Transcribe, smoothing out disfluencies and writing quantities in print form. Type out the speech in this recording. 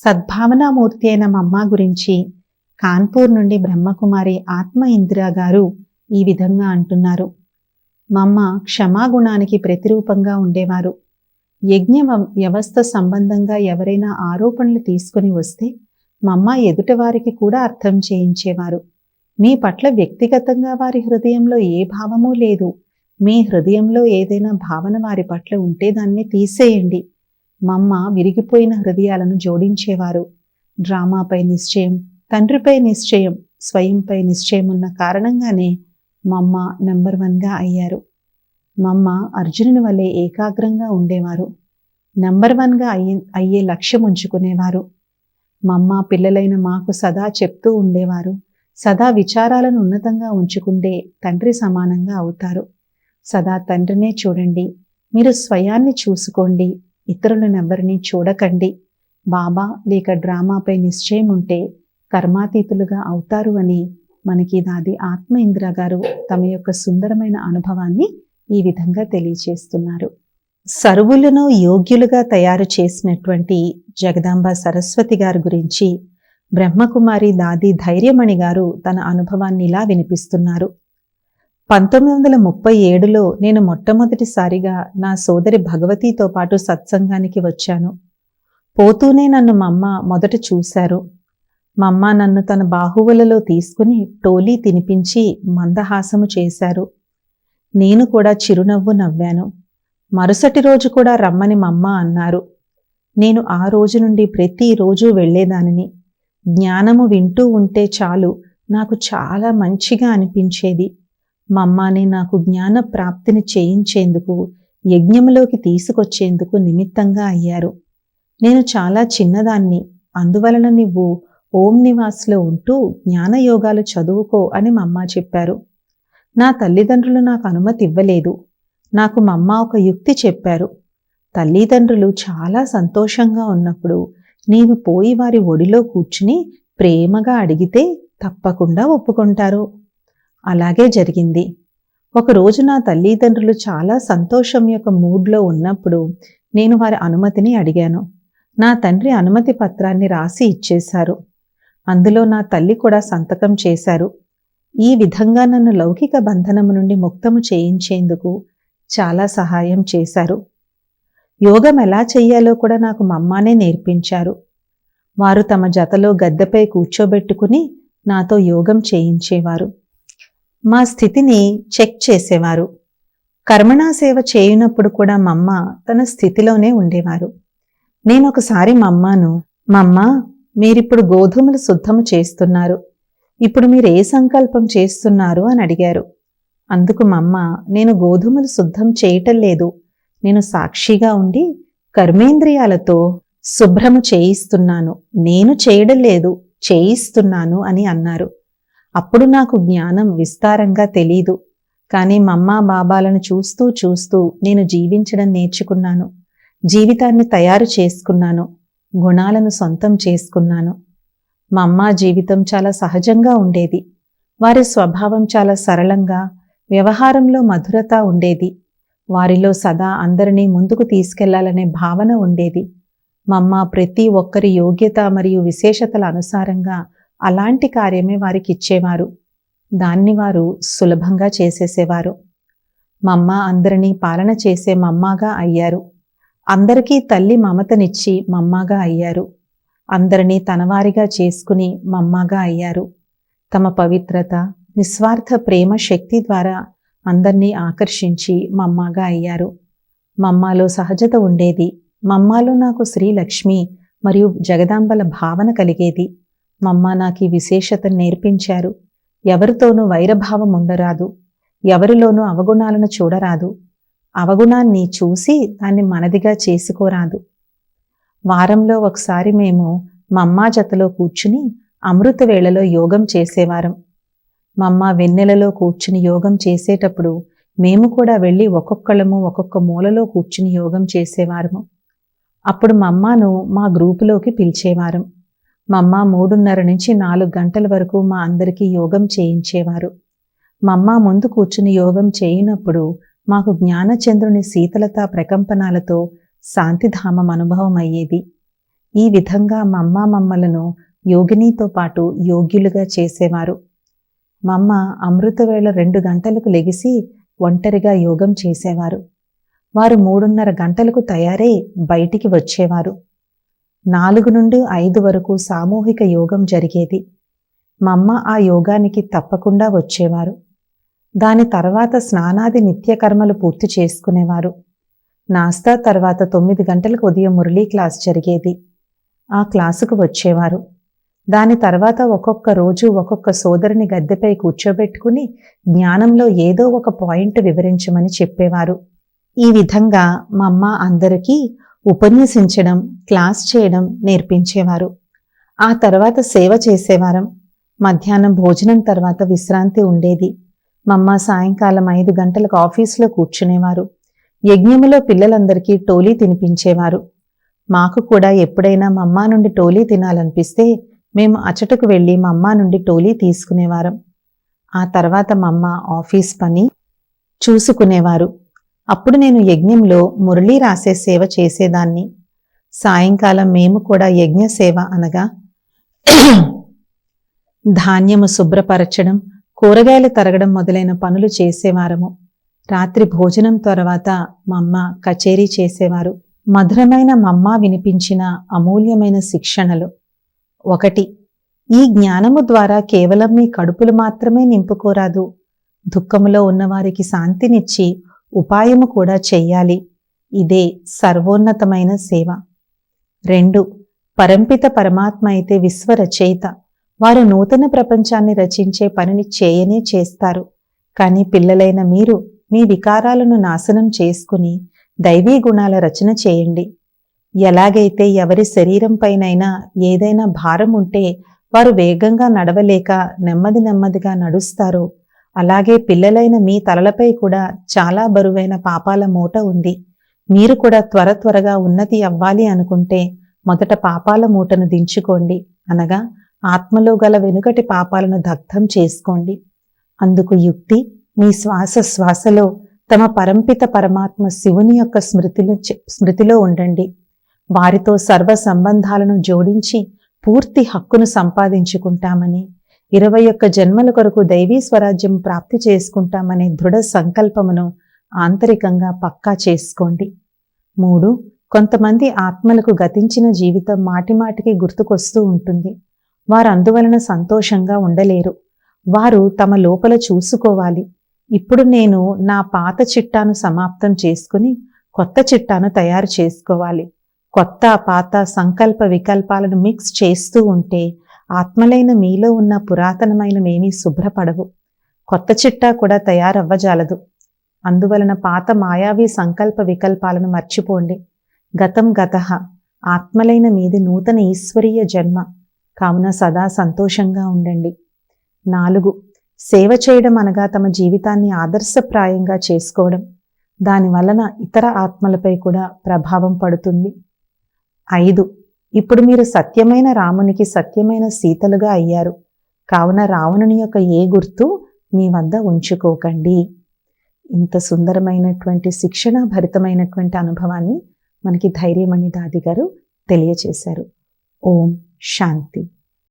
సద్భావనామూర్తి అయిన మమ్మ గురించి కాన్పూర్ నుండి బ్రహ్మకుమారి ఆత్మ ఇందిరా గారు ఈ విధంగా అంటున్నారు. మమ్మ క్షమాగుణానికి ప్రతిరూపంగా ఉండేవారు. యజ్ఞ వ్యవస్థ సంబంధంగా ఎవరైనా ఆరోపణలు తీసుకుని వస్తే మమ్మ ఎదుటివారికి కూడా అర్థం చేయించేవారు. మీ పట్ల వ్యక్తిగతంగా వారి హృదయంలో ఏ భావమూ లేదు. మీ హృదయంలో ఏదైనా భావన వారి పట్ల ఉంటే దాన్ని తీసేయండి. మమ్మ విరిగిపోయిన హృదయాలను జోడించేవారు. డ్రామాపై నిశ్చయం, తండ్రిపై నిశ్చయం, స్వయంపై నిశ్చయం ఉన్న కారణంగానే మమ్మ నంబర్ 1గా అయ్యారు. మమ్మ అర్జునుని వలె ఏకాగ్రంగా ఉండేవారు. నంబర్ 1గా అయ్యే లక్ష్యం ఉంచుకునేవారు. మమ్మ పిల్లలైన మాకు సదా చెప్తూ ఉండేవారు, సదా విచారాలను ఉన్నతంగా ఉంచుకుంటే తండ్రి సమానంగా అవుతారు. సదా తండ్రినే చూడండి. మీరు స్వయాన్ని చూసుకోండి, ఇతరులనెవ్వరినీ చూడకండి. బాబా లేక డ్రామాపై నిశ్చయం ఉంటే కర్మాతీతులుగా అవుతారు అని మనకి నాది ఆత్మ ఇందిరా గారు తమ యొక్క సుందరమైన అనుభవాన్ని ఈ విధంగా తెలియచేస్తున్నారు. సర్వులను యోగ్యులుగా తయారు చేసినటువంటి జగదాంబ సరస్వతి గారి గురించి బ్రహ్మకుమారి దాది ధైర్యమణి గారు తన అనుభవాన్ని ఇలా వినిపిస్తున్నారు. 1937లో నేను మొట్టమొదటిసారిగా నా సోదరి భగవతితో పాటు సత్సంగానికి వచ్చాను. పోతూనే నన్ను మమ్మ మొదట చూశారు. మమ్మ నన్ను తన బాహువులలో తీసుకుని టోలీ తినిపించి మందహాసము చేశారు. నేను కూడా చిరునవ్వు నవ్వాను. మరుసటి రోజు కూడా రమ్మని మమ్మ అన్నారు. నేను ఆ రోజు నుండి ప్రతిరోజు వెళ్లేదానిని. జ్ఞానము వింటూ ఉంటే చాలు నాకు చాలా మంచిగా అనిపించేది. మమ్మనే నాకు జ్ఞాన ప్రాప్తిని చేయించేందుకు, యజ్ఞములోకి తీసుకొచ్చేందుకు నిమిత్తంగా అయ్యారు. నేను చాలా చిన్నదాన్ని, అందువలన నువ్వు ఓం నివాస్లో ఉంటూ జ్ఞానయోగాలు చదువుకో అని మమ్మ చెప్పారు. నా తల్లిదండ్రులు నాకు అనుమతి ఇవ్వలేదు. నాకు మమ్మ ఒక యుక్తి చెప్పారు. తల్లిదండ్రులు చాలా సంతోషంగా ఉన్నప్పుడు నీవు పోయి వారి ఒడిలో కూర్చుని ప్రేమగా అడిగితే తప్పకుండా ఒప్పుకుంటారు. అలాగే జరిగింది. ఒకరోజు నా తల్లిదండ్రులు చాలా సంతోషం యొక్క మూడ్లో ఉన్నప్పుడు నేను వారి అనుమతిని అడిగాను. నా తండ్రి అనుమతి పత్రాన్ని రాసి ఇచ్చేశారు. అందులో నా తల్లి కూడా సంతకం చేశారు. ఈ విధంగా నన్ను లౌకిక బంధనము నుండి ముక్తము చేయించేందుకు చాలా సహాయం చేశారు. యోగం ఎలా చెయ్యాలో కూడా నాకు మమ్మానే నేర్పించారు. వారు తమ జతలో గద్దెపై కూర్చోబెట్టుకుని నాతో యోగం చేయించేవారు. మా స్థితిని చెక్ చేసేవారు. కర్మణా సేవ చేయునప్పుడు కూడా మమ్మ తన స్థితిలోనే ఉండేవారు. నేనొకసారి మమ్మను, మమ్మ మీరిప్పుడు గోధుమలు శుద్ధము చేస్తున్నారు, ఇప్పుడు మీరు ఏ సంకల్పం చేస్తున్నారు అని అడిగారు. అందుకు మమ్మ, నేను గోధుమలు శుద్ధం చేయటం లేదు, నేను సాక్షిగా ఉండి కర్మేంద్రియాలతో శుభ్రము చేయిస్తున్నాను, నేను చేయడం లేదు చేయిస్తున్నాను అని అన్నారు. అప్పుడు నాకు జ్ఞానం విస్తారంగా తెలీదు. కానీ మమ్మ బాబాలను చూస్తూ చూస్తూ నేను జీవించడం నేర్చుకున్నాను. జీవితాన్ని తయారు చేసుకున్నాను. గుణాలను సొంతం చేసుకున్నాను. మమ్మ జీవితం చాలా సహజంగా ఉండేది. వారి స్వభావం చాలా సరళంగా, వ్యవహారంలో మధురత ఉండేది. వారిలో సదా అందరినీ ముందుకు తీసుకెళ్లాలనే భావన ఉండేది. మమ్మ ప్రతి ఒక్కరి యోగ్యత మరియు విశేషతల అనుసారంగా అలాంటి కార్యమే వారికి ఇచ్చేవారు. దాన్ని వారు సులభంగా చేసేసేవారు. మమ్మ అందరినీ పాలన చేసే మమ్మగా అయ్యారు. అందరికీ తల్లి మమతనిచ్చి మమ్మగా అయ్యారు. అందరినీ తనవారిగా చేసుకుని మమ్మగా అయ్యారు. తమ పవిత్రత, నిస్వార్థ ప్రేమ శక్తి ద్వారా అందర్నీ ఆకర్షించి మమ్మగా అయ్యారు. మమ్మలో సహజత ఉండేది. మమ్మలో నాకు శ్రీలక్ష్మి మరియు జగదాంబల భావన కలిగేది. మమ్మ నాకు ఈ విశేషతను నేర్పించారు. ఎవరితోనూ వైరభావం ఉండరాదు. ఎవరిలోనూ అవగుణాలను చూడరాదు. అవగుణాన్ని చూసి దాన్ని మనదిగా చేసుకోరాదు. వారంలో ఒకసారి మేము మమ్మ జతలో కూర్చుని అమృత వేళలో యోగం చేసేవారం. మమ్మ వెన్నెలలో కూర్చుని యోగం చేసేటప్పుడు మేము కూడా వెళ్ళి ఒక్కొక్కళ్ళము ఒక్కొక్క మూలలో కూర్చుని యోగం చేసేవారము. అప్పుడు మమ్మను మా గ్రూపులోకి పిలిచేవారం. మమ్మ 3:30 నుంచి 4 గంటల వరకు మా అందరికీ యోగం చేయించేవారు. మమ్మ ముందు కూర్చుని యోగం చేయనప్పుడు మాకు జ్ఞానచంద్రుని శీతలత ప్రకంపనాలతో శాంతిధామం అనుభవం అయ్యేది. ఈ విధంగా మమ్మలను యోగినితో పాటు యోగ్యులుగా చేసేవారు. మమ్మ అమృతవేళ 2 గంటలకు లెగిసి ఒంటరిగా యోగం చేసేవారు. వారు 3:30 గంటలకు తయారై బయటికి వచ్చేవారు. 4 నుండి 5 వరకు సామూహిక యోగం జరిగేది. మమ్మ ఆ యోగానికి తప్పకుండా వచ్చేవారు. దాని తర్వాత స్నానాది నిత్యకర్మలు పూర్తి చేసుకునేవారు. నాస్తా తర్వాత 9 గంటలకు ఉదయం మురళీ క్లాస్ జరిగేది. ఆ క్లాసుకు వచ్చేవారు. దాని తర్వాత ఒక్కొక్క రోజు ఒక్కొక్క సోదరుని గద్దెపై కూర్చోబెట్టుకుని జ్ఞానంలో ఏదో ఒక పాయింట్ వివరించమని చెప్పేవారు. ఈ విధంగా మమ్మ అందరికీ ఉపన్యసించడం, క్లాస్ చేయడం నేర్పించేవారు. ఆ తర్వాత సేవ చేసేవారం. మధ్యాహ్నం భోజనం తర్వాత విశ్రాంతి ఉండేది. మమ్మ సాయంకాలం 5 గంటలకు ఆఫీసులో కూర్చునేవారు. యజ్ఞములో పిల్లలందరికీ టోలీ తినిపించేవారు. మాకు కూడా ఎప్పుడైనా మమ్మ నుండి టోలీ తినాలనిపిస్తే మేము అచటకు వెళ్ళి మమ్మ నుండి టోలీ తీసుకునేవారం. ఆ తర్వాత మమ్మ ఆఫీస్ పని చూసుకునేవారు. అప్పుడు నేను యజ్ఞంలో మురళీ రాసే సేవ చేసేదాన్ని. సాయంకాలం మేము కూడా యజ్ఞ సేవ అనగా ధాన్యము శుభ్రపరచడం, కూరగాయలు తరగడం మొదలైన పనులు చేసేవారము. రాత్రి భోజనం తర్వాత మమ్మ కచేరీ చేసేవారు. మధురమైన మమ్మ వినిపించిన అమూల్యమైన శిక్షణలు. 1. ఈ జ్ఞానము ద్వారా కేవలం మీ కడుపులు మాత్రమే నింపుకోరాదు, దుఃఖములో ఉన్నవారికి శాంతినిచ్చి ఉపాయము కూడా చెయ్యాలి. ఇదే సర్వోన్నతమైన సేవ. 2. పరంపిత పరమాత్మ అయితే విశ్వరచయిత. వారు నూతన ప్రపంచాన్ని రచించే పనిని చేయనే చేస్తారు. కానీ పిల్లలైన మీరు మీ వికారాలను నాశనం చేసుకుని దైవీ గుణాల రచన చేయండి. ఎలాగైతే ఎవరి శరీరం పైనైనా ఏదైనా భారం ఉంటే వారు వేగంగా నడవలేక నెమ్మదిగా నడుస్తారో, అలాగే పిల్లలైన మీ తలలపై కూడా చాలా బరువైన పాపాల మూట ఉంది. మీరు కూడా త్వరగా ఉన్నతి అవ్వాలి అనుకుంటే మొదట పాపాల మూటను దించుకోండి, అనగా ఆత్మలో గల వెనుకటి పాపాలను దగ్ధం చేసుకోండి. అందుకు యుక్తి, మీ శ్వాసలో తమ పరంపిత పరమాత్మ శివుని యొక్క స్మృతిలో ఉండండి. వారితో సర్వ సంబంధాలను జోడించి పూర్తి హక్కును సంపాదించుకుంటామని, 21 జన్మల కొరకు దైవీ స్వరాజ్యం ప్రాప్తి చేసుకుంటామనే దృఢ సంకల్పమును ఆంతరికంగా పక్కా చేసుకోండి. 3. కొంతమంది ఆత్మలకు గతించిన జీవితం మాటిమాటికి గుర్తుకొస్తూ ఉంటుంది. వారు అందువలన సంతోషంగా ఉండలేరు. వారు తమ లోపల చూసుకోవాలి. ఇప్పుడు నేను నా పాత చిట్టాను సమాప్తం చేసుకుని కొత్త చిట్టాను తయారు చేసుకోవాలి. కొత్త పాత సంకల్ప వికల్పాలను మిక్స్ చేస్తూ ఉంటే ఆత్మలైన మీలో ఉన్న పురాతనమైనవేమీ శుభ్రపడవు. కొత్త చిట్టా కూడా తయారవ్వజాలదు. అందువలన పాత మాయావి సంకల్ప వికల్పాలను మర్చిపోండి. గతం గతః. ఆత్మలైన మీది నూతన ఈశ్వరీయ జన్మ. కావున సదా సంతోషంగా ఉండండి. 4. సేవ చేయడం అనగా తమ జీవితాన్ని ఆదర్శప్రాయంగా చేసుకోవడం. దానివలన ఇతర ఆత్మలపై కూడా ప్రభావం పడుతుంది. 5. ఇప్పుడు మీరు సత్యమైన రామునికి సత్యమైన సీతలుగా అయ్యారు. కావున రావణుని యొక్క ఏ గుర్తు మీ వద్ద ఉంచుకోకండి. ఇంత సుందరమైనటువంటి శిక్షణ భరితమైనటువంటి అనుభవాన్ని మనకి ధైర్యమణి దాది గారు తెలియచేశారు. ఓం శాంతి.